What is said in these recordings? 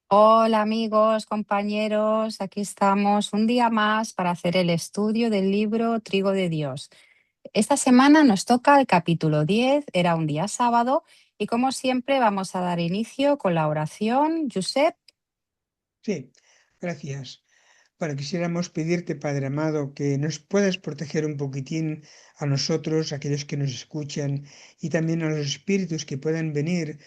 Hola amigos, compañeros, aquí estamos un día más para hacer el estudio del libro Trigo de Dios. Esta semana nos toca el capítulo 10, era un día sábado, y como siempre vamos a dar inicio con la oración. Josep, Sí, gracias. Bueno, quisiéramos pedirte, Padre amado, que nos puedas proteger un poquitín a nosotros, a aquellos que nos escuchan, y también a los espíritus que puedan venir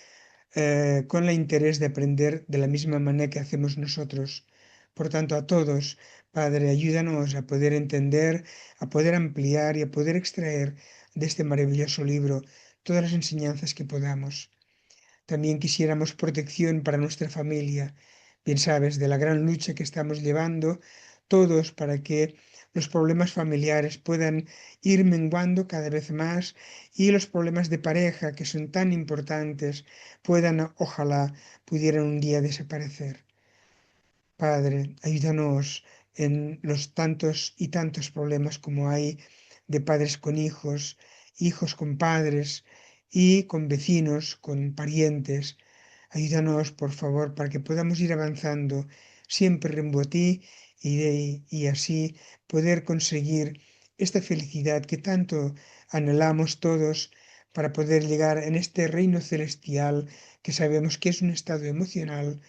con el interés de aprender de la misma manera que hacemos nosotros. Por tanto, a todos, Padre, ayúdanos a poder entender, a poder ampliar y a poder extraer de este maravilloso libro todas las enseñanzas que podamos. También quisiéramos protección para nuestra familia, bien sabes, de la gran lucha que estamos llevando todos para que los problemas familiares puedan ir menguando cada vez más y los problemas de pareja, que son tan importantes, puedan, ojalá, pudieran un día desaparecer. Padre, ayúdanos en los tantos y tantos problemas como hay de padres con hijos, hijos con padres y con vecinos, con parientes. Ayúdanos, por favor, para que podamos ir avanzando siempre rumbo a ti y así poder conseguir esta felicidad que tanto anhelamos todos para poder llegar en este reino celestial que sabemos que es un estado emocional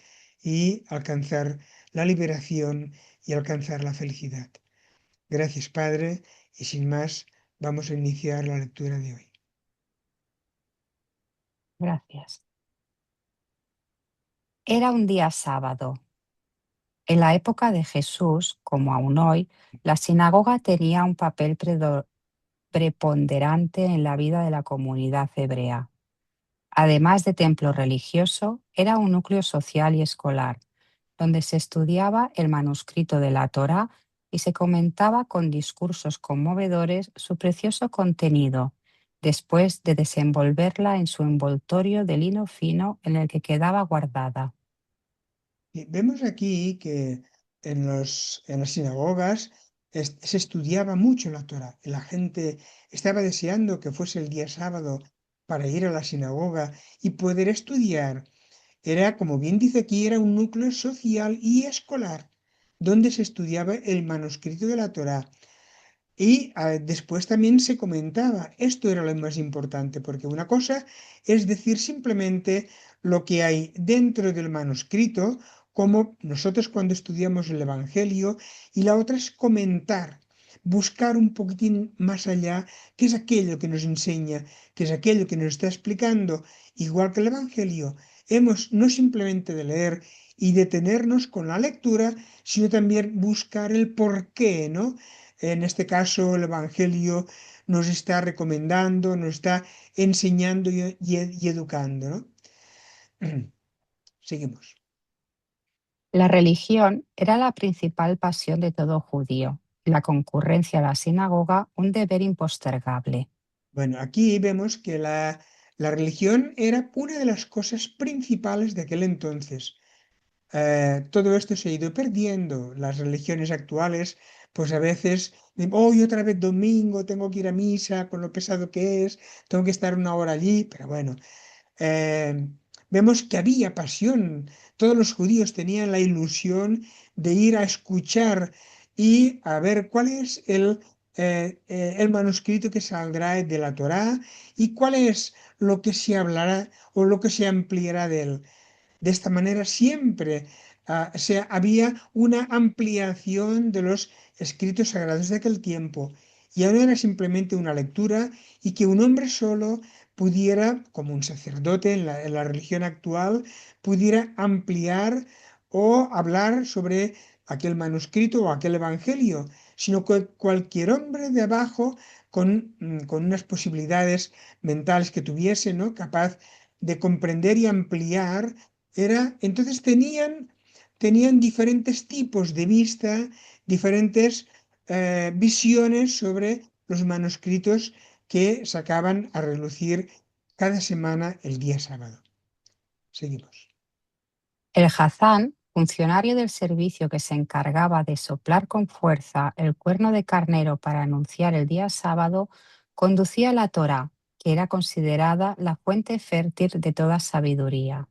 y alcanzar la liberación y alcanzar la felicidad. Gracias, Padre, y sin más, vamos a iniciar la lectura de hoy. gracias. Era un día sábado. En la época de Jesús, como aún hoy, la sinagoga tenía un papel preponderante en la vida de la comunidad hebrea. Además de templo religioso, era un núcleo social y escolar, donde se estudiaba el manuscrito de la Torá y se comentaba con discursos conmovedores su precioso contenido, después de desenvolverla en su envoltorio de lino fino en el que quedaba guardada. Y vemos aquí que en las sinagogas se estudiaba mucho la Torah. La gente estaba deseando que fuese el día sábado para ir a la sinagoga y poder estudiar. Era, como bien dice aquí, era un núcleo social y escolar donde se estudiaba el manuscrito de la Torá. Y después también se comentaba, esto era lo más importante, porque una cosa es decir simplemente lo que hay dentro del manuscrito, como nosotros cuando estudiamos el Evangelio, y la otra es comentar, buscar un poquitín más allá, qué es aquello que nos enseña, qué es aquello que nos está explicando, igual que el Evangelio. Hemos no simplemente de leer y detenernos con la lectura, sino también buscar el porqué, ¿no? En este caso, el Evangelio nos está recomendando, nos está enseñando y educando, ¿no? Seguimos. La religión era la principal pasión de todo judío, y la concurrencia a la sinagoga un deber impostergable. Bueno, aquí vemos que la religión era una de las cosas principales de aquel entonces. Todo esto se ha ido perdiendo. Las religiones actuales, pues a veces, hoy otra vez domingo, tengo que ir a misa con lo pesado que es, tengo que estar una hora allí, pero bueno, eh, vemos que había pasión. Todos los judíos tenían la ilusión de ir a escuchar y a ver cuál es el manuscrito que saldrá de la Torá y cuál es lo que se hablará o lo que se ampliará de él. De esta manera siempre había una ampliación de los escritos sagrados de aquel tiempo. Ya no era simplemente una lectura y que un hombre solo pudiera, como un sacerdote en la religión actual, pudiera ampliar o hablar sobre aquel manuscrito o aquel evangelio, sino que cualquier hombre de abajo con unas posibilidades mentales que tuviese, ¿no? Capaz de comprender y ampliar entonces tenían diferentes tipos de vista, diferentes visiones sobre los manuscritos que sacaban a relucir cada semana el día sábado. Seguimos. El Hazán, funcionario del servicio que se encargaba de soplar con fuerza el cuerno de carnero para anunciar el día sábado, conducía la Torá, que era considerada la fuente fértil de toda sabiduría.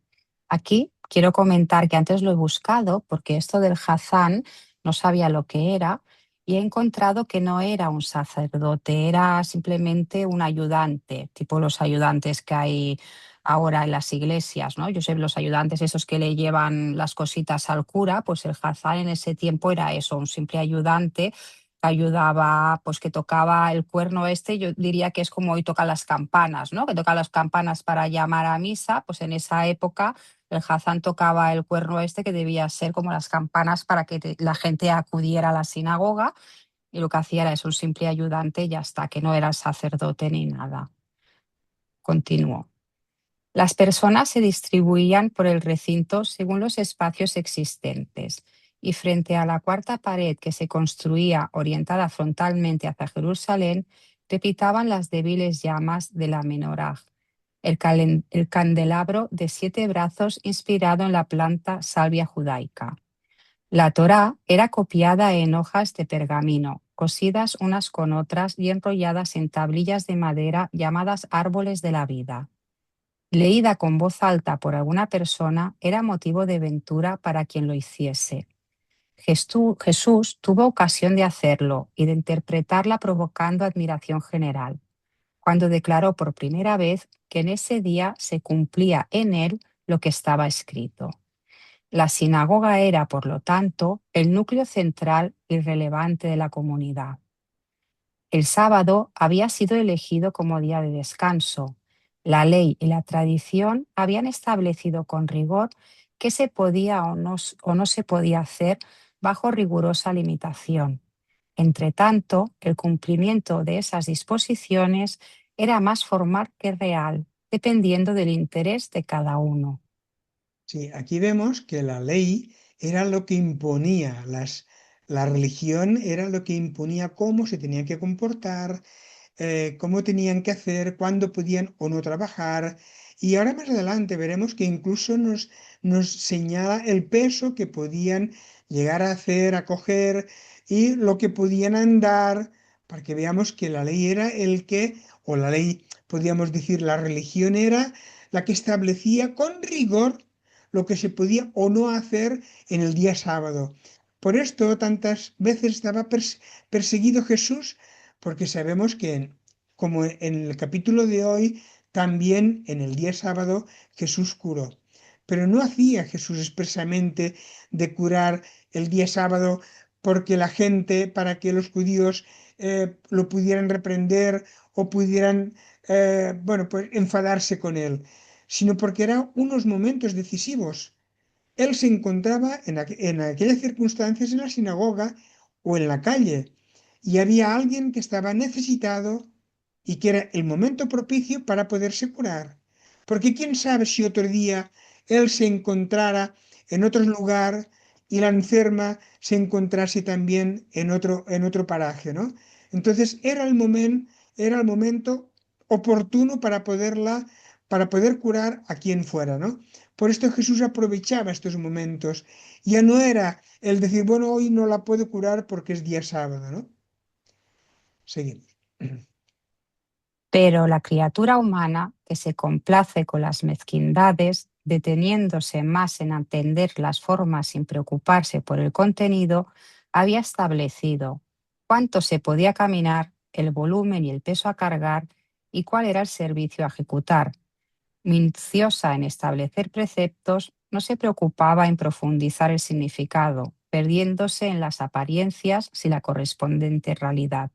Aquí quiero comentar que antes lo he buscado porque esto del Hazán no sabía lo que era y he encontrado que no era un sacerdote, era simplemente un ayudante, tipo los ayudantes que hay ahora en las iglesias, ¿no? Yo sé, los ayudantes esos que le llevan las cositas al cura, pues el Hazán en ese tiempo era eso, un simple ayudante que ayudaba, pues que tocaba el cuerno este, yo diría que es como hoy tocan las campanas, ¿no? Que toca las campanas para llamar a misa, pues en esa época el Hazán tocaba el cuerno este que debía ser como las campanas para que la gente acudiera a la sinagoga y lo que hacía era eso, un simple ayudante y ya está, que no era sacerdote ni nada. Continuó. Las personas se distribuían por el recinto según los espacios existentes y frente a la cuarta pared que se construía orientada frontalmente hacia Jerusalén, crepitaban las débiles llamas de la menorá, el candelabro de 7 brazos inspirado en la planta salvia judaica. La Torá era copiada en hojas de pergamino, cosidas unas con otras y enrolladas en tablillas de madera llamadas árboles de la vida. Leída con voz alta por alguna persona era motivo de ventura para quien lo hiciese. Jesús tuvo ocasión de hacerlo y de interpretarla provocando admiración general, cuando declaró por primera vez que en ese día se cumplía en él lo que estaba escrito. La sinagoga era, por lo tanto, el núcleo central y relevante de la comunidad. El sábado había sido elegido como día de descanso. La ley y la tradición habían establecido con rigor qué se podía o no se podía hacer bajo rigurosa limitación. Entretanto, el cumplimiento de esas disposiciones era más formal que real, dependiendo del interés de cada uno. Sí, aquí vemos que la ley era lo que imponía, la religión era lo que imponía cómo se tenían que comportar, cómo tenían que hacer, cuándo podían o no trabajar. Y ahora más adelante veremos que incluso nos señala el peso que podían llegar a hacer, a coger y lo que podían andar, para que veamos que la ley era el que, o la ley, podríamos decir, la religión era la que establecía con rigor lo que se podía o no hacer en el día sábado. Por esto tantas veces estaba perseguido Jesús, porque sabemos que, como en el capítulo de hoy, también en el día sábado Jesús curó. Pero no hacía Jesús expresamente de curar el día sábado porque la gente, para que los judíos lo pudieran reprender o pudieran, bueno, pues enfadarse con él, sino porque eran unos momentos decisivos. Él se encontraba en aquellas circunstancias en la sinagoga o en la calle y había alguien que estaba necesitado y que era el momento propicio para poderse curar. Porque quién sabe si otro día él se encontrara en otro lugar y la enferma se encontrase también en otro paraje, ¿no? Entonces era el momento oportuno para poder curar a quien fuera, ¿no? Por esto Jesús aprovechaba estos momentos. Ya no era el decir, bueno, hoy no la puedo curar porque es día sábado, ¿no? Seguimos. Pero la criatura humana, que se complace con las mezquindades, deteniéndose más en atender las formas sin preocuparse por el contenido, había establecido cuánto se podía caminar, el volumen y el peso a cargar y cuál era el servicio a ejecutar. Minuciosa en establecer preceptos, no se preocupaba en profundizar el significado, perdiéndose en las apariencias sin la correspondiente realidad.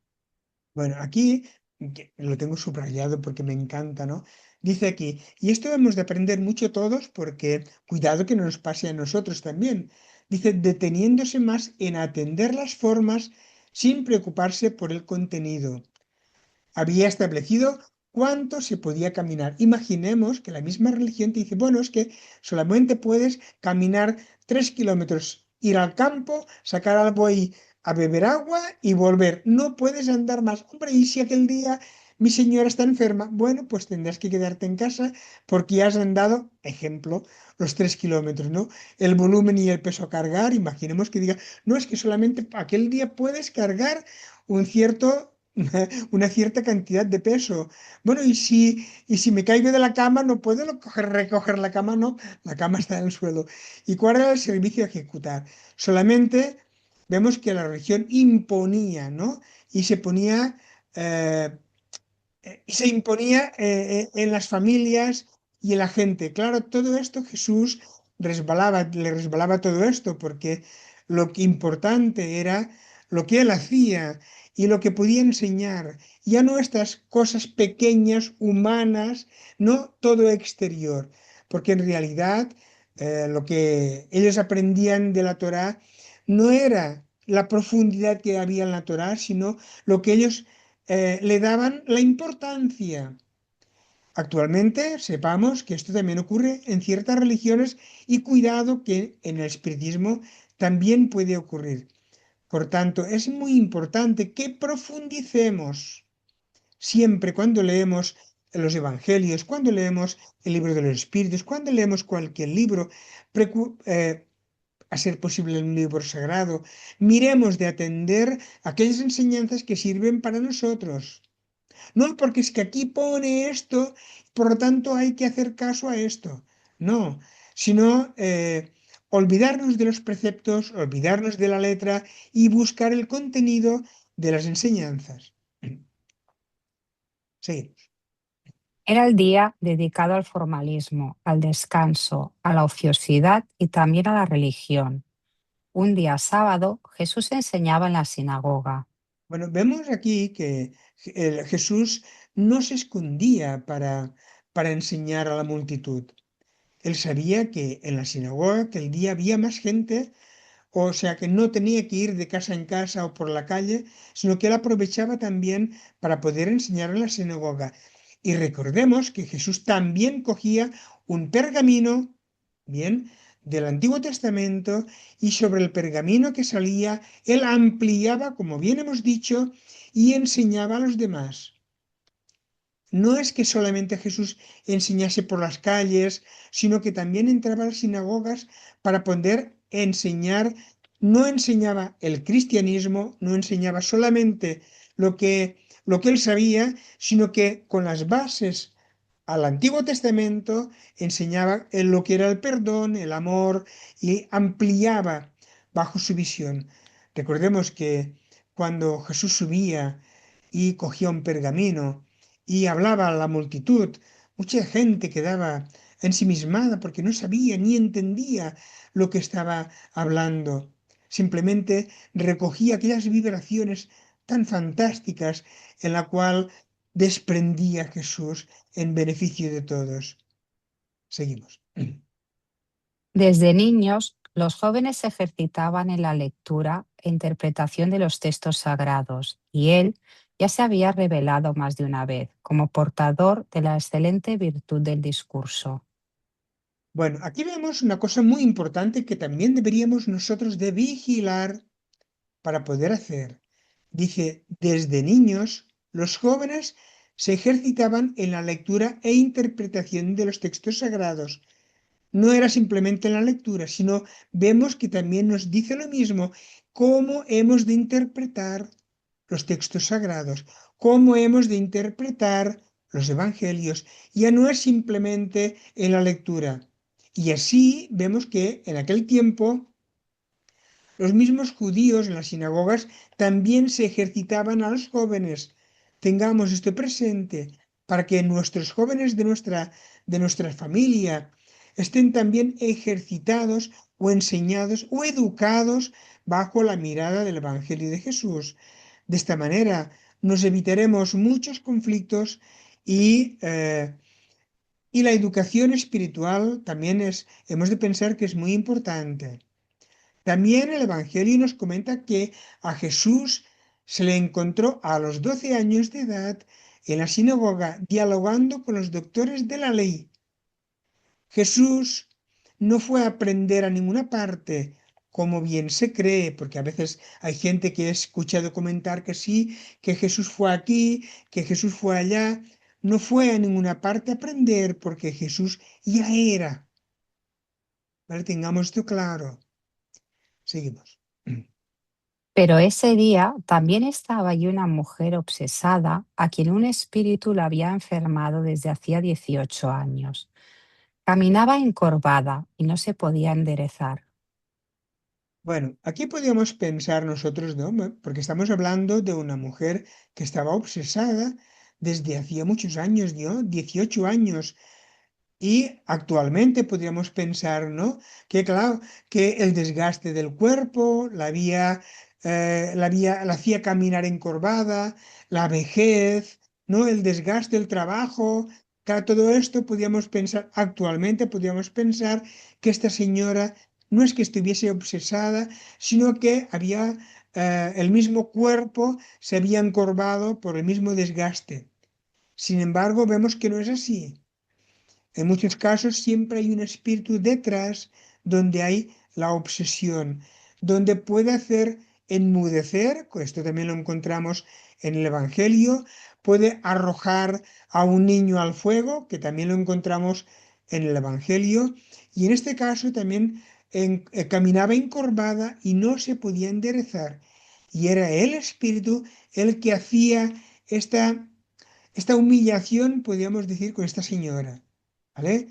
Bueno, aquí que lo tengo subrayado porque me encanta, ¿no? Dice aquí, y esto hemos de aprender mucho todos porque cuidado que no nos pase a nosotros también. Dice, deteniéndose más en atender las formas sin preocuparse por el contenido. Había establecido cuánto se podía caminar. Imaginemos que la misma religión te dice, bueno, es que solamente puedes caminar 3 kilómetros, ir al campo, sacar al buey a beber agua y volver. No puedes andar más. Hombre, ¿y si aquel día mi señora está enferma? Bueno, pues tendrás que quedarte en casa porque ya has andado, ejemplo, los 3 kilómetros, ¿no? El volumen y el peso a cargar, imaginemos que diga, no, es que solamente aquel día puedes cargar un cierto una cierta cantidad de peso. Bueno, y si me caigo de la cama, no puedo recoger la cama, no, la cama está en el suelo. ¿Y cuál era el servicio a ejecutar? Solamente vemos que la religión imponía, ¿no? Y se ponía eh, se imponía en las familias y en la gente. Claro, todo esto Jesús le resbalaba todo esto, porque lo que importante era lo que él hacía y lo que podía enseñar, ya no estas cosas pequeñas, humanas, no todo exterior, porque en realidad lo que ellos aprendían de la Torá no era la profundidad que había en la Torá, sino lo que ellos le daban la importancia. Actualmente sepamos que esto también ocurre en ciertas religiones y cuidado que en el espiritismo también puede ocurrir. Por tanto, es muy importante que profundicemos siempre cuando leemos los evangelios, cuando leemos el libro de los espíritus, cuando leemos cualquier libro, a ser posible un libro sagrado, miremos de atender aquellas enseñanzas que sirven para nosotros. No, porque es que aquí pone esto, por lo tanto hay que hacer caso a esto. No, sino olvidarnos de los preceptos, olvidarnos de la letra y buscar el contenido de las enseñanzas. Seguimos. Era el día dedicado al formalismo, al descanso, a la ociosidad y también a la religión. Un día sábado, Jesús enseñaba en la sinagoga. Bueno, vemos aquí que Jesús no se escondía para enseñar a la multitud. Él sabía que en la sinagoga aquel día había más gente. O sea que no tenía que ir de casa en casa o por la calle, sino que él aprovechaba también para poder enseñar en la sinagoga. Y recordemos que Jesús también cogía un pergamino, bien, del Antiguo Testamento, y sobre el pergamino que salía, él ampliaba, como bien hemos dicho, y enseñaba a los demás. No es que solamente Jesús enseñase por las calles, sino que también entraba a las sinagogas para poder enseñar. No enseñaba el cristianismo, no enseñaba solamente lo que él sabía, sino que con las bases al Antiguo Testamento enseñaba en lo que era el perdón, el amor y ampliaba bajo su visión. Recordemos que cuando Jesús subía y cogía un pergamino y hablaba a la multitud, mucha gente quedaba ensimismada porque no sabía ni entendía lo que estaba hablando. Simplemente recogía aquellas vibraciones tan fantásticas en la cual desprendía Jesús en beneficio de todos. Seguimos. Desde niños, los jóvenes se ejercitaban en la lectura e interpretación de los textos sagrados, y él ya se había revelado más de una vez como portador de la excelente virtud del discurso. Bueno, aquí vemos una cosa muy importante que también deberíamos nosotros de vigilar para poder hacer. Dice, desde niños, los jóvenes se ejercitaban en la lectura e interpretación de los textos sagrados. No era simplemente la lectura, sino vemos que también nos dice lo mismo, cómo hemos de interpretar los textos sagrados, cómo hemos de interpretar los evangelios. Ya no es simplemente en la lectura. Y así vemos que en aquel tiempo los mismos judíos en las sinagogas también se ejercitaban a los jóvenes. Tengamos esto presente para que nuestros jóvenes de nuestra familia estén también ejercitados o enseñados o educados bajo la mirada del Evangelio de Jesús. De esta manera nos evitaremos muchos conflictos y la educación espiritual también hemos de pensar que es muy importante. También el Evangelio nos comenta que a Jesús se le encontró a los 12 años de edad en la sinagoga dialogando con los doctores de la ley. Jesús no fue a aprender a ninguna parte, como bien se cree, porque a veces hay gente que he escuchado comentar que sí, que Jesús fue aquí, que Jesús fue allá. No fue a ninguna parte a aprender porque Jesús ya era. ¿Vale? Tengamos esto claro. Seguimos. Pero ese día también estaba allí una mujer obsesada a quien un espíritu la había enfermado desde hacía 18 años. Caminaba encorvada y no se podía enderezar. Bueno, aquí podríamos pensar nosotros, ¿no? Porque estamos hablando de una mujer que estaba obsesada desde hacía muchos años, ¿no? 18 años. Y actualmente podríamos pensar, ¿no? Que claro, que el desgaste del cuerpo la hacía caminar encorvada, la vejez, ¿no? El desgaste del trabajo. Claro, todo esto podríamos pensar, actualmente podríamos pensar que esta señora no es que estuviese obsesada, sino que el mismo cuerpo se había encorvado por el mismo desgaste. Sin embargo, vemos que no es así. En muchos casos siempre hay un espíritu detrás donde hay la obsesión, donde puede hacer enmudecer, esto también lo encontramos en el Evangelio, puede arrojar a un niño al fuego, que también lo encontramos en el Evangelio, y en este caso también caminaba encorvada y no se podía enderezar. Y era el espíritu el que hacía esta, esta humillación, podríamos decir, con esta señora. ¿Vale?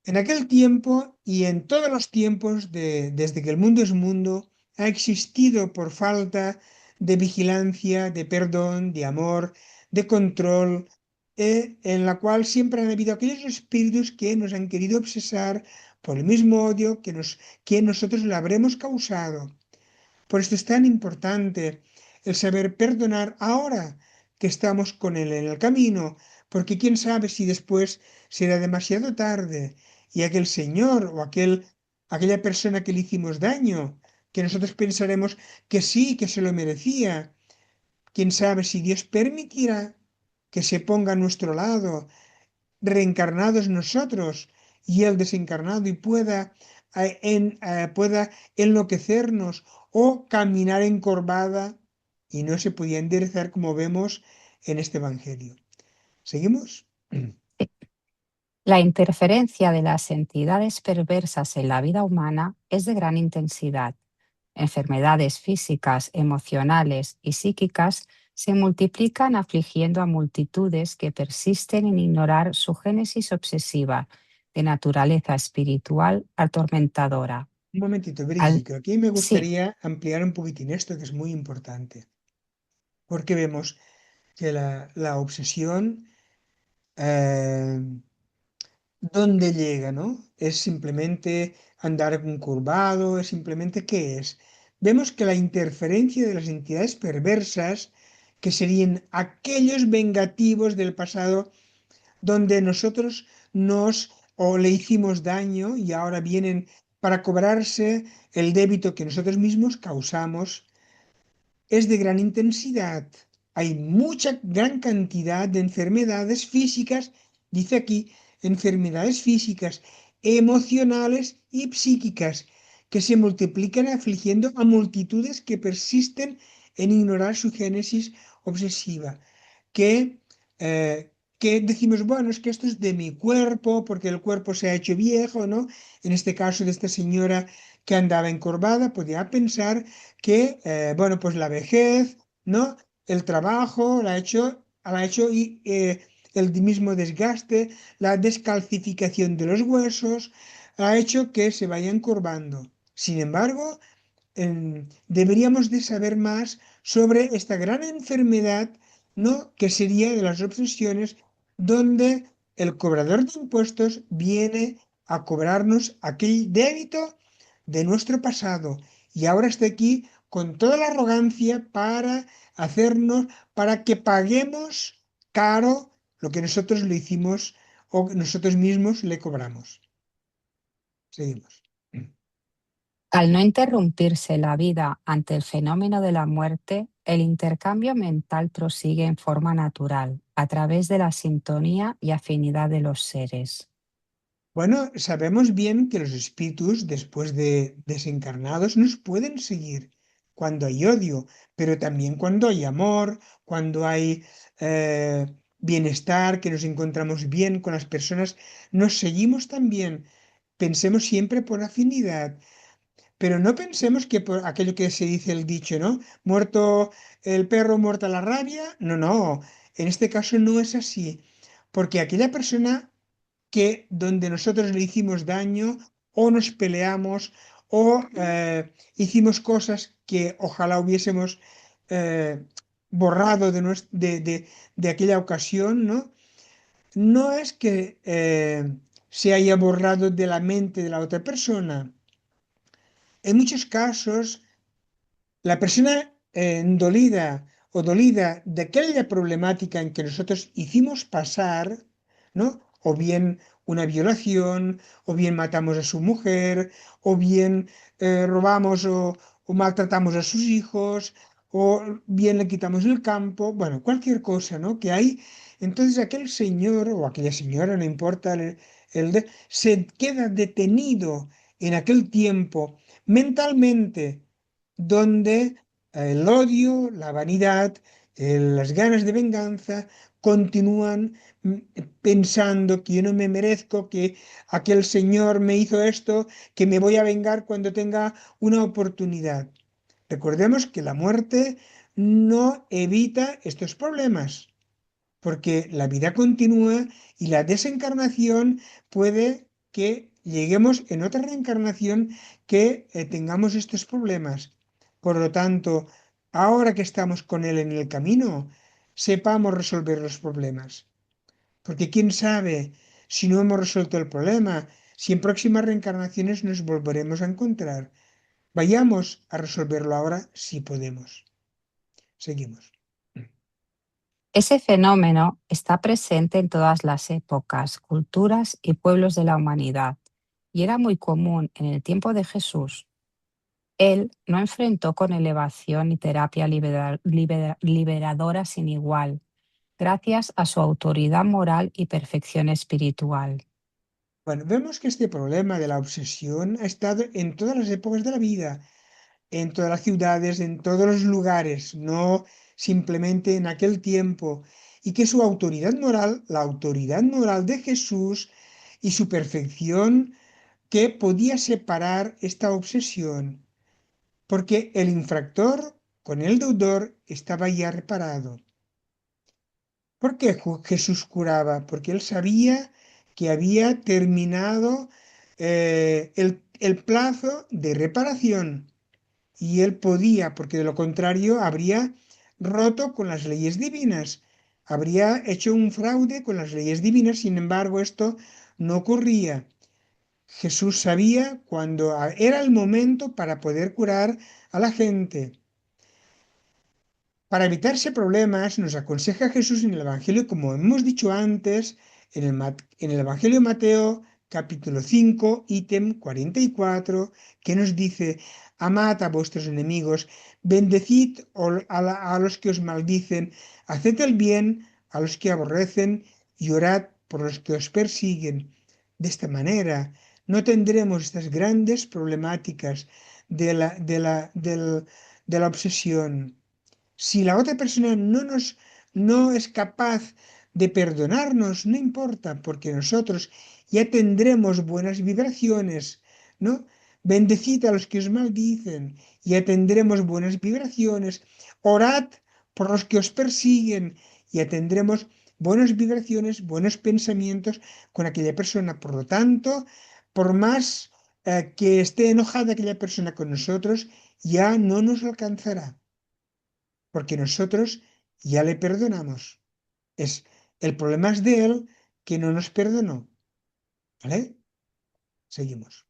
En aquel tiempo y en todos los tiempos, desde que el mundo es mundo, ha existido por falta de vigilancia, de perdón, de amor, de control, en la cual siempre han habido aquellos espíritus que nos han querido obsesar por el mismo odio que nosotros le habremos causado. Por esto es tan importante el saber perdonar ahora que estamos con Él en el camino, porque quién sabe si después será demasiado tarde y aquel Señor o aquella persona que le hicimos daño, que nosotros pensaremos que sí, que se lo merecía, quién sabe si Dios permitirá que se ponga a nuestro lado reencarnados nosotros y Él desencarnado y pueda enloquecernos o caminar encorvada y no se podía enderezar como vemos en este Evangelio. ¿Seguimos? La interferencia de las entidades perversas en la vida humana es de gran intensidad. Enfermedades físicas, emocionales y psíquicas se multiplican afligiendo a multitudes que persisten en ignorar su génesis obsesiva de naturaleza espiritual atormentadora. Un momentito, Al, Brigitte, aquí me sí, gustaría ampliar un poquitín esto que es muy importante, porque vemos que la obsesión, eh, ¿dónde llega, no? Es simplemente andar curvado, es simplemente ¿qué es? Vemos que la interferencia de las entidades perversas, que serían aquellos vengativos del pasado donde nosotros nos o le hicimos daño y ahora vienen para cobrarse el débito que nosotros mismos causamos, es de gran intensidad. Hay mucha, gran cantidad de enfermedades físicas, dice aquí, enfermedades físicas, emocionales y psíquicas, que se multiplican afligiendo a multitudes que persisten en ignorar su génesis obsesiva, que, que decimos, bueno, es que esto es de mi cuerpo, porque el cuerpo se ha hecho viejo, ¿no? En este caso de esta señora que andaba encorvada, podía pensar que, bueno, pues la vejez, ¿no? El trabajo la ha hecho y el mismo desgaste, la descalcificación de los huesos, ha hecho que se vaya encorvando. Sin embargo, deberíamos de saber más sobre esta gran enfermedad, ¿no? Que sería de las obsesiones, donde el cobrador de impuestos viene a cobrarnos aquel débito de nuestro pasado y ahora está aquí con toda la arrogancia para hacernos, para que paguemos caro lo que nosotros le hicimos o nosotros mismos le cobramos. Seguimos. al no interrumpirse la vida ante el fenómeno de la muerte, el intercambio mental prosigue en forma natural, a través de la sintonía y afinidad de los seres. Bueno, sabemos bien que los espíritus, después de desencarnados, nos pueden seguir cuando hay odio, pero también cuando hay amor, cuando hay eh, bienestar, que nos encontramos bien con las personas, nos seguimos también. Pensemos siempre por afinidad. Pero no pensemos que por aquello que se dice el dicho, ¿no? Muerto el perro, muerta la rabia. No, no. En este caso no es así. Porque aquella persona que donde nosotros le hicimos daño o nos peleamos o hicimos cosas que ojalá hubiésemos eh, borrado de aquella ocasión, ¿no? No es que se haya borrado de la mente de la otra persona. En muchos casos la persona dolida o dolida de aquella problemática en que nosotros hicimos pasar, ¿no? O bien una violación, o bien matamos a su mujer, o bien robamos o maltratamos a sus hijos, o bien le quitamos el campo, bueno, cualquier cosa, ¿no? Que hay. Entonces aquel señor o aquella señora, no importa, se queda detenido en aquel tiempo mentalmente donde el odio, la vanidad, las ganas de venganza continúan pensando que yo no me merezco, que aquel señor me hizo esto, que me voy a vengar cuando tenga una oportunidad. Recordemos que la muerte no evita estos problemas, porque la vida continúa y la desencarnación puede que lleguemos en otra reencarnación que tengamos estos problemas. Por lo tanto, ahora que estamos con Él en el camino, sepamos resolver los problemas. Porque quién sabe si no hemos resuelto el problema, si en próximas reencarnaciones nos volveremos a encontrar. Vayamos a resolverlo ahora si podemos. Seguimos. Ese fenómeno está presente en todas las épocas, culturas y pueblos de la humanidad, y era muy común en el tiempo de Jesús. Él no enfrentó con elevación y terapia liberadora sin igual, gracias a su autoridad moral y perfección espiritual. Bueno, vemos que este problema de la obsesión ha estado en todas las épocas de la vida, en todas las ciudades, en todos los lugares, no simplemente en aquel tiempo, y que su autoridad moral, la autoridad moral de Jesús y su perfección, que podía separar esta obsesión, porque el infractor con el deudor estaba ya reparado. ¿Por qué Jesús curaba? Porque él sabía que había terminado el plazo de reparación y él podía, porque de lo contrario habría roto con las leyes divinas, habría hecho un fraude con las leyes divinas, sin embargo esto no ocurría. Jesús sabía cuando era el momento para poder curar a la gente. Para evitarse problemas, nos aconseja Jesús en el Evangelio, como hemos dicho antes, en el Evangelio de Mateo, capítulo 5, ítem 44, que nos dice, amad a vuestros enemigos, bendecid a los que os maldicen, haced el bien a los que aborrecen y orad por los que os persiguen. De esta manera no tendremos estas grandes problemáticas de la obsesión. Si la otra persona no es capaz de perdonarnos, no importa, porque nosotros ya tendremos buenas vibraciones, ¿no? Bendecid a los que os maldicen, ya tendremos buenas vibraciones. Orad por los que os persiguen, ya tendremos buenas vibraciones, buenos pensamientos con aquella persona. Por lo tanto, por más que esté enojada aquella persona con nosotros, ya no nos alcanzará porque nosotros ya le perdonamos. El problema es de él que no nos perdonó. ¿Vale? Seguimos.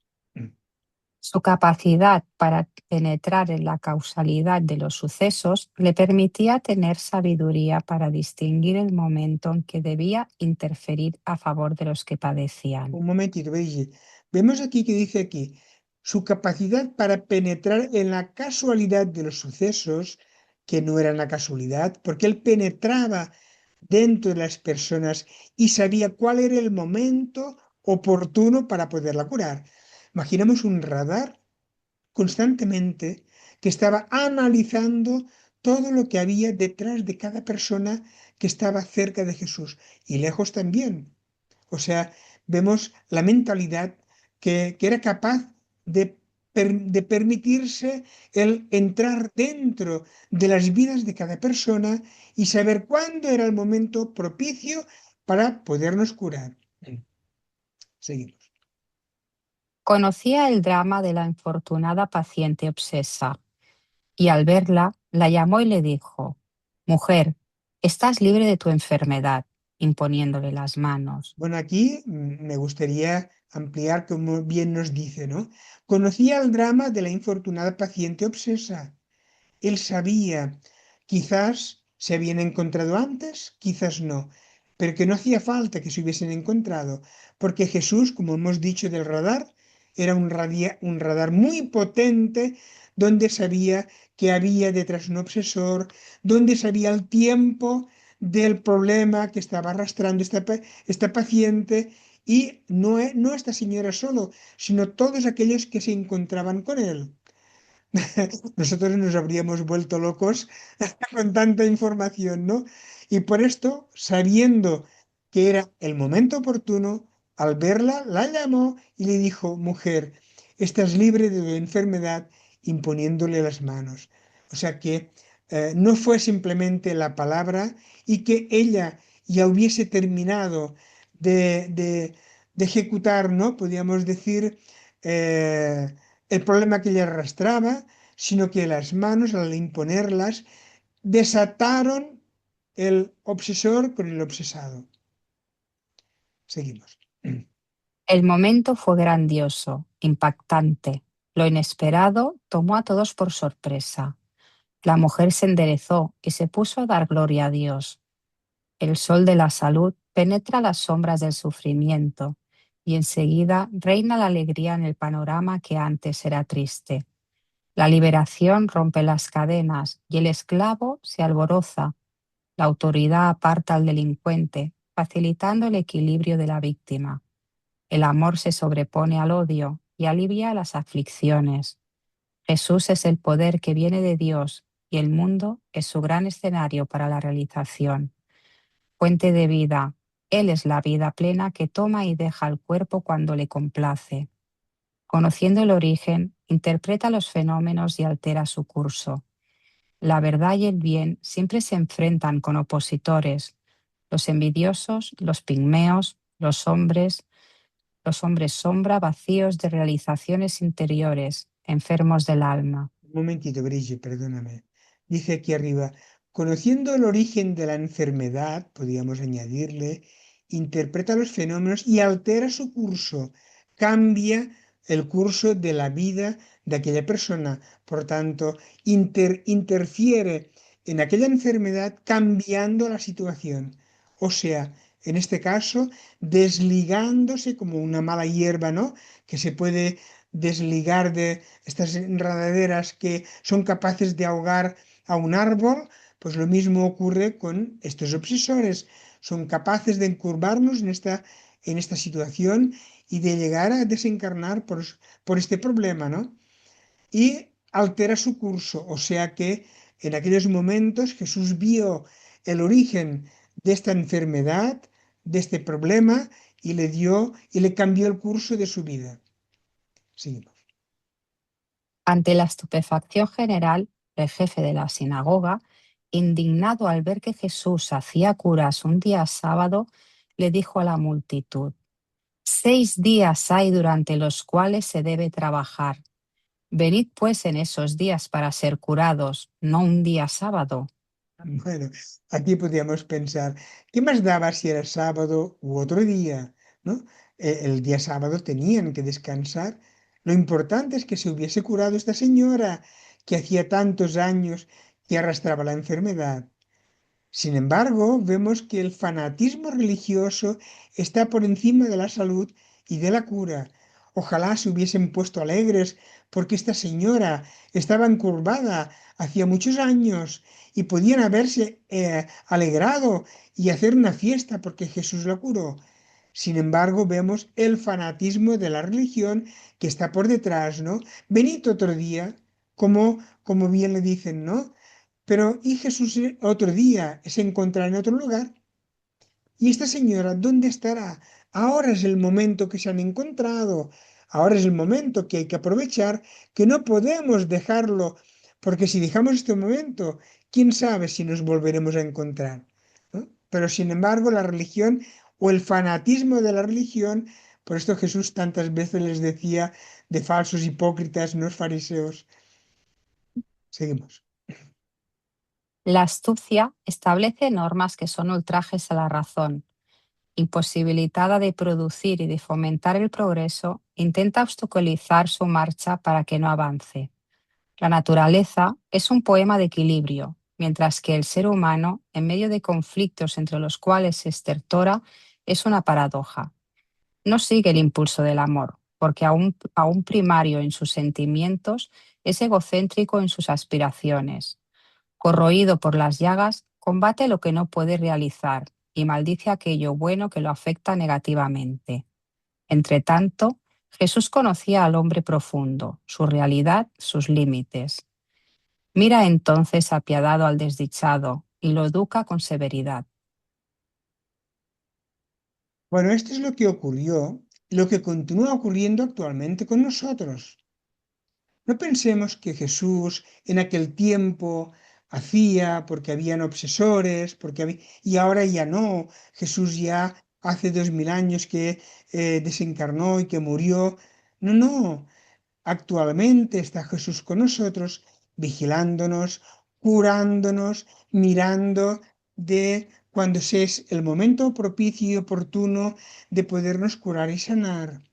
Su capacidad para penetrar en la causalidad de los sucesos le permitía tener sabiduría para distinguir el momento en que debía interferir a favor de los que padecían. Un momentito, veis. Vemos aquí que dice aquí, su capacidad para penetrar en la casualidad de los sucesos, que no era una casualidad, porque él penetraba dentro de las personas y sabía cuál era el momento oportuno para poderla curar. Imaginemos un radar constantemente que estaba analizando todo lo que había detrás de cada persona que estaba cerca de Jesús y lejos también. O sea, vemos la mentalidad que era capaz de de permitirse el entrar dentro de las vidas de cada persona y saber cuándo era el momento propicio para podernos curar. Seguimos. Conocía el drama de la infortunada paciente obsesa y al verla la llamó y le dijo: Mujer, estás libre de tu enfermedad, imponiéndole las manos. Bueno, aquí me gustaría ampliar como bien nos dice, ¿no? Conocía el drama de la infortunada paciente obsesa. Él sabía, quizás se habían encontrado antes, quizás no, pero que no hacía falta que se hubiesen encontrado, porque Jesús, como hemos dicho del radar, era un radar muy potente, donde sabía que había detrás un obsesor, donde sabía el tiempo del problema que estaba arrastrando esta paciente, y no esta señora solo, sino todos aquellos que se encontraban con él. Nosotros nos habríamos vuelto locos con tanta información, ¿no? Y por esto, sabiendo que era el momento oportuno, al verla, la llamó y le dijo: Mujer, estás libre de tu enfermedad, imponiéndole las manos. O sea que no fue simplemente la palabra, y que ella ya hubiese terminado de ejecutar, ¿no? Podríamos decir, eh, el problema que ella arrastraba, sino que las manos, al imponerlas, desataron el obsesor con el obsesado. Seguimos. El momento fue grandioso, impactante. Lo inesperado tomó a todos por sorpresa. La mujer se enderezó y se puso a dar gloria a Dios. El sol de la salud penetra las sombras del sufrimiento y enseguida reina la alegría en el panorama que antes era triste. La liberación rompe las cadenas y el esclavo se alboroza. La autoridad aparta al delincuente, facilitando el equilibrio de la víctima. El amor se sobrepone al odio y alivia las aflicciones. Jesús es el poder que viene de Dios y el mundo es su gran escenario para la realización. Fuente de vida, Él es la vida plena que toma y deja al cuerpo cuando le complace. Conociendo el origen, interpreta los fenómenos y altera su curso. La verdad y el bien siempre se enfrentan con opositores, los envidiosos, los pigmeos, los hombres sombra vacíos de realizaciones interiores, enfermos del alma. Un momentito, Brigitte, perdóname. Dice aquí arriba: conociendo el origen de la enfermedad, podríamos añadirle, interpreta los fenómenos y altera su curso, cambia el curso de la vida de aquella persona. Por tanto, interfiere en aquella enfermedad cambiando la situación. O sea, en este caso, desligándose como una mala hierba, ¿no? Que se puede desligar de estas enredaderas que son capaces de ahogar a un árbol. Pues lo mismo ocurre con estos obsesores. Son capaces de encurvarnos en esta situación y de llegar a desencarnar por este problema, ¿no? Y altera su curso. O sea que en aquellos momentos Jesús vio el origen de esta enfermedad, de este problema, y le dio y le cambió el curso de su vida. Seguimos. Ante la estupefacción general, el jefe de la sinagoga, indignado al ver que Jesús hacía curas un día sábado, le dijo a la multitud: 6 días hay durante los cuales se debe trabajar. Venid pues en esos días para ser curados, no un día sábado. Bueno, aquí podríamos pensar, ¿qué más daba si era sábado u otro día? ¿No? El día sábado tenían que descansar. Lo importante es que se hubiese curado esta señora que hacía tantos años que arrastraba la enfermedad. Sin embargo, vemos que el fanatismo religioso está por encima de la salud y de la cura. Ojalá se hubiesen puesto alegres porque esta señora estaba encurvada hacía muchos años y podían haberse alegrado y hacer una fiesta porque Jesús la curó. Sin embargo, vemos el fanatismo de la religión que está por detrás, ¿no? Venid otro día, como bien le dicen, ¿no? Pero y Jesús otro día se encontrará en otro lugar. ¿Y esta señora dónde estará? Ahora es el momento que se han encontrado. Ahora es el momento que hay que aprovechar, que no podemos dejarlo, porque si dejamos este momento, quién sabe si nos volveremos a encontrar, ¿no? Pero sin embargo, la religión o el fanatismo de la religión, por esto Jesús tantas veces les decía de falsos hipócritas, no fariseos. Seguimos. La astucia establece normas que son ultrajes a la razón. Imposibilitada de producir y de fomentar el progreso, intenta obstaculizar su marcha para que no avance. La naturaleza es un poema de equilibrio, mientras que el ser humano, en medio de conflictos entre los cuales se estertora, es una paradoja. No sigue el impulso del amor, porque aún primario en sus sentimientos, es egocéntrico en sus aspiraciones. Corroído por las llagas, combate lo que no puede realizar y maldice aquello bueno que lo afecta negativamente. Entretanto, Jesús conocía al hombre profundo, su realidad, sus límites. Mira entonces apiadado al desdichado y lo educa con severidad. Bueno, esto es lo que ocurrió, lo que continúa ocurriendo actualmente con nosotros. No pensemos que Jesús en aquel tiempo hacía porque habían obsesores, y ahora ya no. Jesús ya hace 2000 años que desencarnó y que murió. No, no. Actualmente está Jesús con nosotros, vigilándonos, curándonos, mirando de cuando es el momento propicio y oportuno de podernos curar y sanar.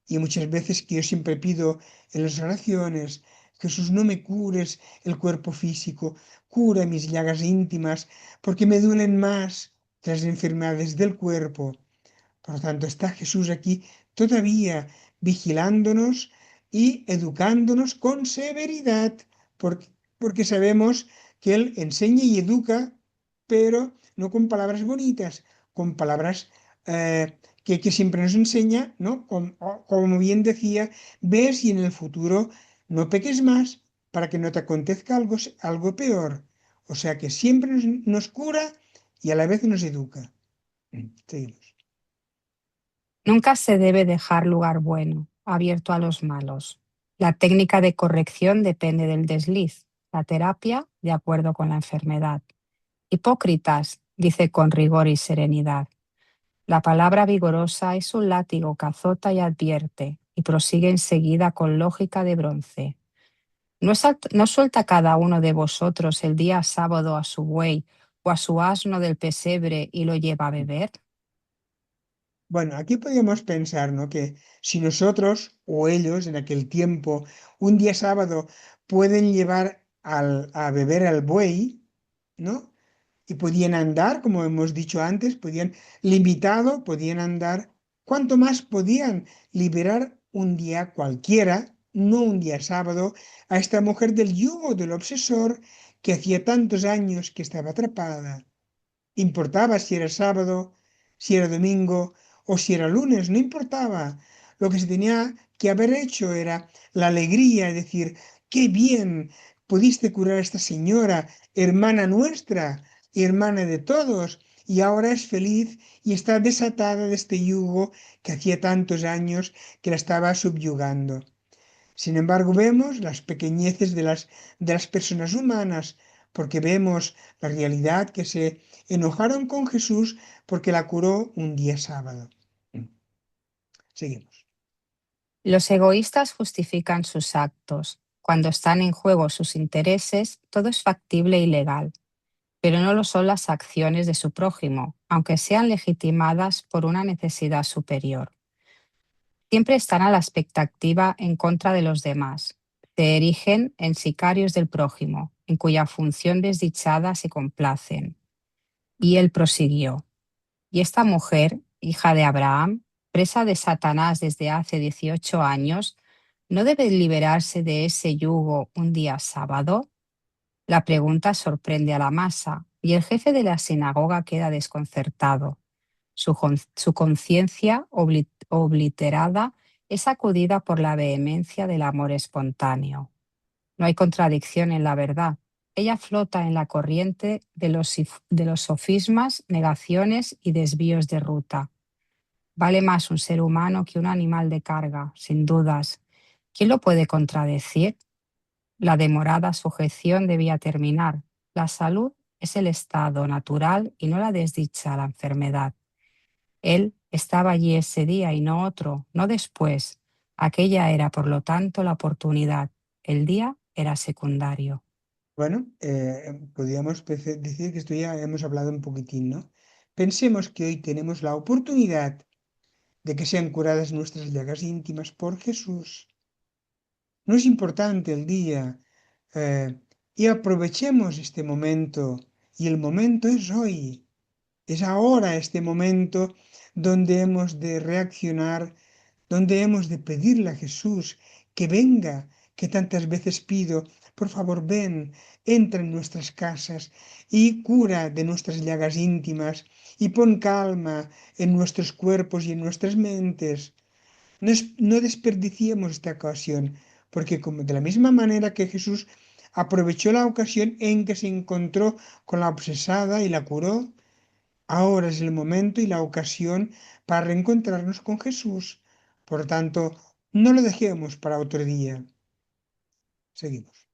Y muchas veces que yo siempre pido en las oraciones, Jesús, no me cures el cuerpo físico, cura mis llagas íntimas, porque me duelen más que las enfermedades del cuerpo. Por lo tanto, está Jesús aquí todavía vigilándonos y educándonos con severidad, porque sabemos que Él enseña y educa, pero no con palabras bonitas, con palabras que siempre nos enseña, ¿no? Como bien decía, ves y en el futuro no peques más para que no te acontezca algo peor. O sea que siempre nos cura y a la vez nos educa. Seguimos. Nunca se debe dejar lugar bueno, abierto a los malos. La técnica de corrección depende del desliz, la terapia de acuerdo con la enfermedad. Hipócritas, dice con rigor y serenidad. La palabra vigorosa es un látigo que azota y advierte, y prosigue enseguida con lógica de bronce. ¿No suelta cada uno de vosotros el día sábado a su buey o a su asno del pesebre y lo lleva a beber? Bueno, aquí podríamos pensar, ¿no? Que si nosotros o ellos en aquel tiempo, un día sábado, pueden llevar a beber al buey, ¿no? Y podían andar, como hemos dicho antes, podían limitado, podían andar. ¿Cuánto más podían liberar un día cualquiera, no un día sábado, a esta mujer del yugo del obsesor que hacía tantos años que estaba atrapada? Importaba si era sábado, si era domingo o si era lunes, no importaba. Lo que se tenía que haber hecho era la alegría, es decir, qué bien pudiste curar a esta señora, hermana nuestra y hermana de todos, y ahora es feliz y está desatada de este yugo que hacía tantos años que la estaba subyugando. Sin embargo, vemos las pequeñeces de las personas humanas, porque vemos la realidad que se enojaron con Jesús porque la curó un día sábado. Seguimos. Los egoístas justifican sus actos. Cuando están en juego sus intereses, todo es factible y legal, pero no lo son las acciones de su prójimo, aunque sean legitimadas por una necesidad superior. Siempre están a la expectativa en contra de los demás. Se erigen en sicarios del prójimo, en cuya función desdichada se complacen. Y él prosiguió. Y esta mujer, hija de Abraham, presa de Satanás desde hace 18 años, ¿no debe liberarse de ese yugo un día sábado? La pregunta sorprende a la masa y el jefe de la sinagoga queda desconcertado. Su conciencia obliterada es sacudida por la vehemencia del amor espontáneo. No hay contradicción en la verdad. Ella flota en la corriente de los sofismas, negaciones y desvíos de ruta. Vale más un ser humano que un animal de carga, sin dudas. ¿Quién lo puede contradecir? La demorada sujeción debía terminar. La salud es el estado natural y no la desdicha, la enfermedad. Él estaba allí ese día y no otro, no después. Aquella era, por lo tanto, la oportunidad. El día era secundario. Bueno, podríamos decir que esto ya hemos hablado un poquitín, ¿no? Pensemos que hoy tenemos la oportunidad de que sean curadas nuestras llagas íntimas por Jesús. No es importante el día, y aprovechemos este momento. Y el momento es hoy, es ahora este momento donde hemos de reaccionar, donde hemos de pedirle a Jesús que venga, que tantas veces pido, por favor ven, entra en nuestras casas y cura de nuestras llagas íntimas y pon calma en nuestros cuerpos y en nuestras mentes. No desperdiciemos esta ocasión, porque como de la misma manera que Jesús aprovechó la ocasión en que se encontró con la obsesada y la curó, ahora es el momento y la ocasión para reencontrarnos con Jesús. Por tanto, no lo dejemos para otro día. Seguimos.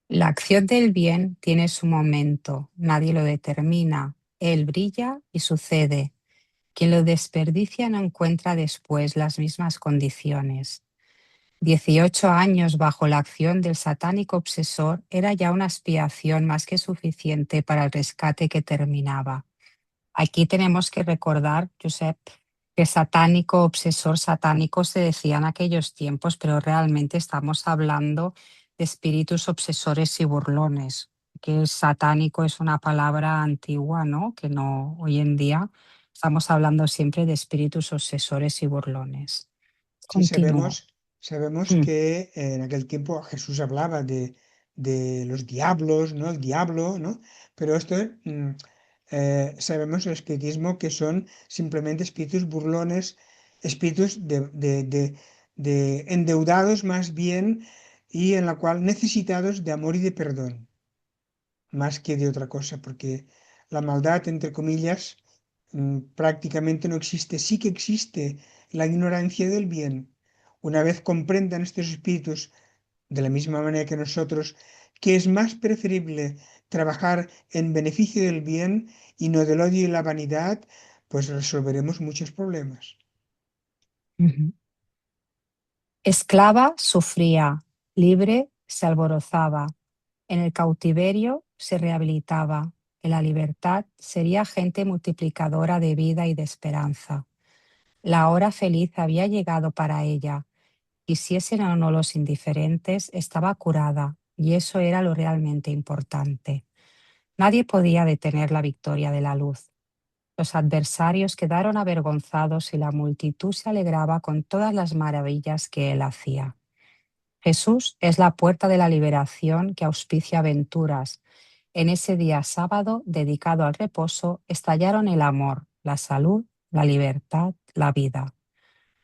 La acción del bien tiene su momento, nadie lo determina. Él brilla y sucede. Quien lo desperdicia no encuentra después las mismas condiciones. 18 años bajo la acción del satánico obsesor era ya una expiación más que suficiente para el rescate que terminaba. Aquí tenemos que recordar, Josep, que satánico, obsesor satánico se decía en aquellos tiempos, pero realmente estamos hablando de espíritus obsesores y burlones, que el satánico es una palabra antigua, ¿no? Que no, hoy en día estamos hablando siempre de espíritus obsesores y burlones. Sí, Continúo. sabemos Mm. que en aquel tiempo Jesús hablaba de los diablos, ¿no? El diablo, ¿no? Pero esto, sabemos el espiritismo que son simplemente espíritus burlones, espíritus de endeudados más bien y en la cual necesitados de amor y de perdón más que de otra cosa, porque la maldad, entre comillas, prácticamente no existe. Sí que existe la ignorancia del bien. Una vez comprendan estos espíritus, de la misma manera que nosotros, que es más preferible trabajar en beneficio del bien y no del odio y la vanidad, pues resolveremos muchos problemas. Ujú. Esclava sufría, libre se alborozaba, en el cautiverio se rehabilitaba, en la libertad sería gente multiplicadora de vida y de esperanza. La hora feliz había llegado para ella, quisiesen o no los indiferentes, estaba curada, y eso era lo realmente importante. Nadie podía detener la victoria de la luz. Los adversarios quedaron avergonzados y la multitud se alegraba con todas las maravillas que él hacía. Jesús es la puerta de la liberación que auspicia aventuras. En ese día sábado, dedicado al reposo, estallaron el amor, la salud, la libertad, la vida.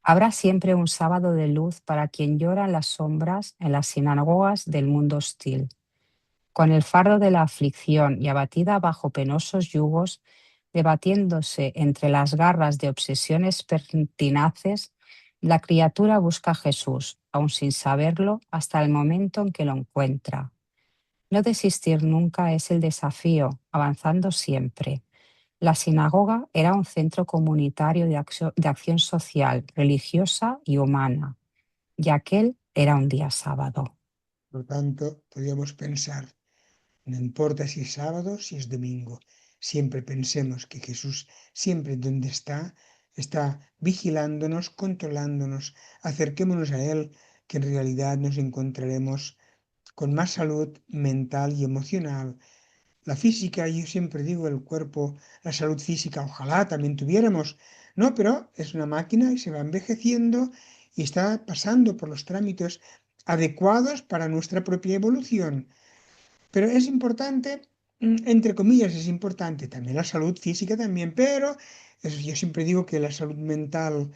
Habrá siempre un sábado de luz para quien llora en las sombras en las sinagogas del mundo hostil. Con el fardo de la aflicción y abatida bajo penosos yugos, debatiéndose entre las garras de obsesiones pertinaces, la criatura busca a Jesús, aun sin saberlo, hasta el momento en que lo encuentra. No desistir nunca es el desafío, avanzando siempre. La sinagoga era un centro comunitario de acción social, religiosa y humana, y aquel era un día sábado. Por tanto, podríamos pensar, no importa si es sábado, si es domingo, siempre pensemos que Jesús, siempre donde está vigilándonos, controlándonos. Acerquémonos a Él, que en realidad nos encontraremos con más salud mental y emocional. La física, yo siempre digo, el cuerpo, la salud física, ojalá también tuviéramos, ¿no? Pero es una máquina y se va envejeciendo y está pasando por los trámites adecuados para nuestra propia evolución. Pero es importante, entre comillas, es importante también la salud física también, pero yo siempre digo que la salud mental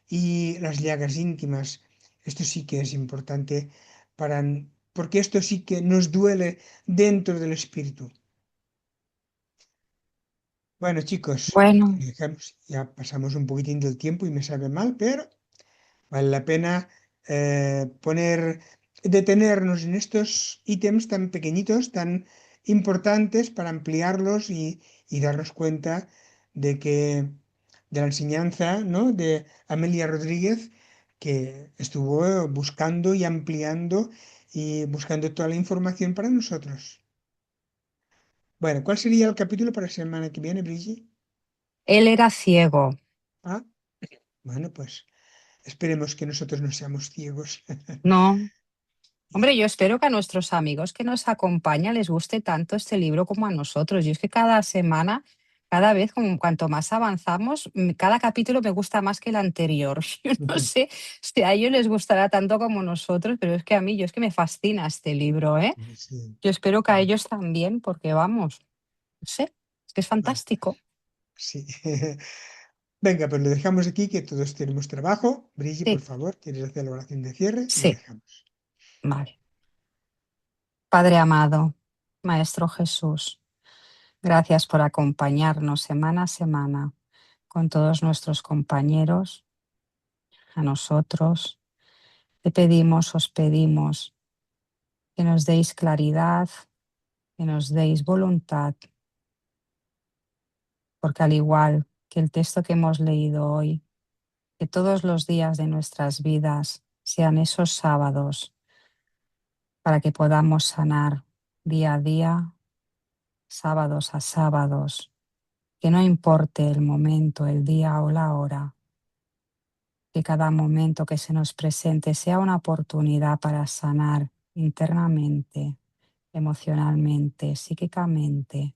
y las llagas íntimas, esto sí que es importante para, porque esto sí que nos duele dentro del espíritu. Bueno, chicos, Bueno, ya pasamos un poquitín del tiempo y me sabe mal, pero vale la pena detenernos en estos ítems tan pequeñitos, tan importantes para ampliarlos y darnos cuenta de que de la enseñanza, ¿no? de Amelia Rodríguez, que estuvo buscando y ampliando y buscando toda la información para nosotros. Bueno, ¿cuál sería el capítulo para la semana que viene, Brigitte? él era ciego. Ah, bueno, pues esperemos que nosotros no seamos ciegos. No, Y- hombre, yo espero que a nuestros amigos que nos acompañan les guste tanto este libro como a nosotros. Y es que cada semana, cada vez, como cuanto más avanzamos, cada capítulo me gusta más que el anterior. Yo no sé si a ellos les gustará tanto como nosotros, pero es que a mí, yo es que me fascina este libro, ¿eh? Sí. Yo espero que a ellos también, porque vamos, no sé, es que es Bueno, fantástico. sí. Venga, pues lo dejamos aquí, que todos tenemos trabajo. Brigitte, por Sí, favor, ¿quieres hacer la oración de cierre? Y lo sí, dejamos. vale. Padre amado, Maestro Jesús, gracias por acompañarnos semana a semana con todos nuestros compañeros, a nosotros. Te pedimos, os pedimos que nos deis claridad, que nos deis voluntad, porque al igual que el texto que hemos leído hoy, que todos los días de nuestras vidas sean esos sábados para que podamos sanar día a día, sábados a sábados, que no importe el momento, el día o la hora, que cada momento que se nos presente sea una oportunidad para sanar internamente, emocionalmente, psíquicamente,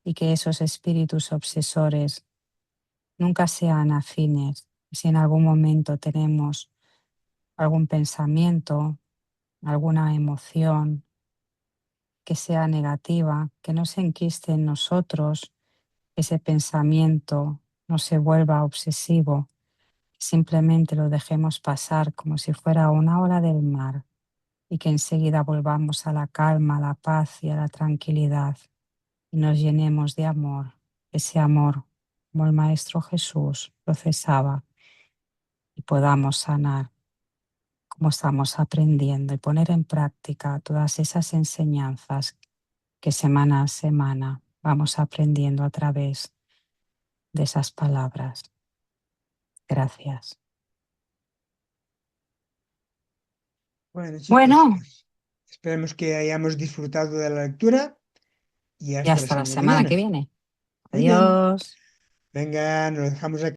y que esos espíritus obsesores nunca sean afines. Si en algún momento tenemos algún pensamiento, alguna emoción que sea negativa, que no se enquiste en nosotros, ese pensamiento no se vuelva obsesivo, simplemente lo dejemos pasar como si fuera una ola del mar y que enseguida volvamos a la calma, a la paz y a la tranquilidad y nos llenemos de amor, ese amor como el Maestro Jesús procesaba y podamos sanar como estamos aprendiendo y poner en práctica todas esas enseñanzas que semana a semana vamos aprendiendo a través de esas palabras. Gracias. Bueno, chicos, Bueno, pues esperemos que hayamos disfrutado de la lectura y y hasta la hasta la semana que semana que viene. viene. Muy bien. Adiós. Venga, nos dejamos aquí.